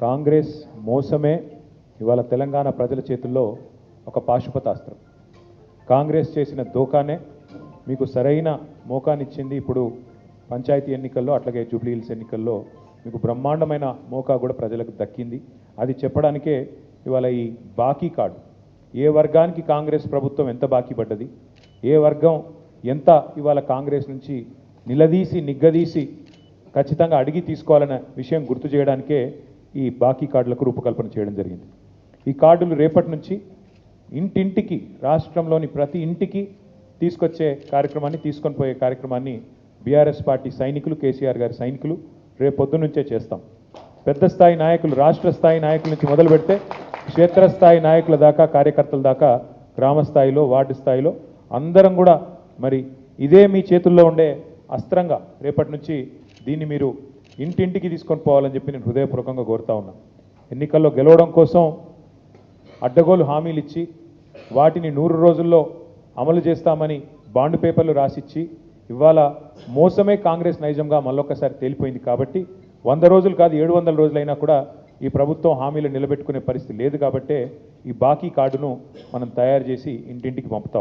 కాంగ్రెస్ మోసమే ఇవాళ తెలంగాణ ప్రజల చేతుల్లో ఒక పాశుపతాస్త్రం. కాంగ్రెస్ చేసిన దోకానే మీకు సరైన మోకానిచ్చింది. ఇప్పుడు పంచాయతీ ఎన్నికల్లో అట్లాగే జూబ్లీ హిల్స్ ఎన్నికల్లో మీకు బ్రహ్మాండమైన మోకా కూడా ప్రజలకు దక్కింది. అది చెప్పడానికే ఇవాళ ఈ బాకీ కార్డు, ఏ వర్గానికి కాంగ్రెస్ ప్రభుత్వం ఎంత బాకీ పడ్డది, ఏ వర్గం ఎంత ఇవాళ కాంగ్రెస్ నుంచి నిలదీసి నిగ్గదీసి ఖచ్చితంగా అడిగి తీసుకోవాలనే విషయం గుర్తు చేయడానికే ఈ బాకీ కార్డులకు రూపకల్పన చేయడం జరిగింది. ఈ కార్డులు రేపటి నుంచి ఇంటింటికి, రాష్ట్రంలోని ప్రతి ఇంటికి తీసుకొచ్చే కార్యక్రమాన్ని, తీసుకొని పోయే కార్యక్రమాన్ని బీఆర్ఎస్ పార్టీ సైనికులు, కేసీఆర్ గారి సైనికులు రేపు పొద్దున్నుంచే చేస్తాం. పెద్ద స్థాయి నాయకులు, రాష్ట్ర స్థాయి నాయకుల నుంచి మొదలు పెడితే క్షేత్రస్థాయి నాయకుల దాకా, కార్యకర్తల దాకా, గ్రామ స్థాయిలో, వార్డు స్థాయిలో అందరం కూడా మరి ఇదే మీ చేతుల్లో ఉండే అస్త్రంగా రేపటి నుంచి దీన్ని మీరు ఇంటింటికి తీసుకొని పోవాలని చెప్పి నేను హృదయపూర్వకంగా కోరుతా ఉన్నా. ఎన్నికల్లో గెలవడం కోసం అడ్డగోలు హామీలు ఇచ్చి వాటిని 100 రోజుల్లో అమలు చేస్తామని బాండ్ పేపర్లు రాసిచ్చి ఇవాళ మోసమే కాంగ్రెస్ నైజంగా మళ్ళొక్కసారి తేలిపోయింది. కాబట్టి 100 రోజులు కాదు, 700 రోజులైనా కూడా ఈ ప్రభుత్వం హామీలు నిలబెట్టుకునే పరిస్థితి లేదు. కాబట్టే ఈ బాకీ కార్డును మనం తయారు చేసి ఇంటింటికి పంపుతా ఉన్నాం.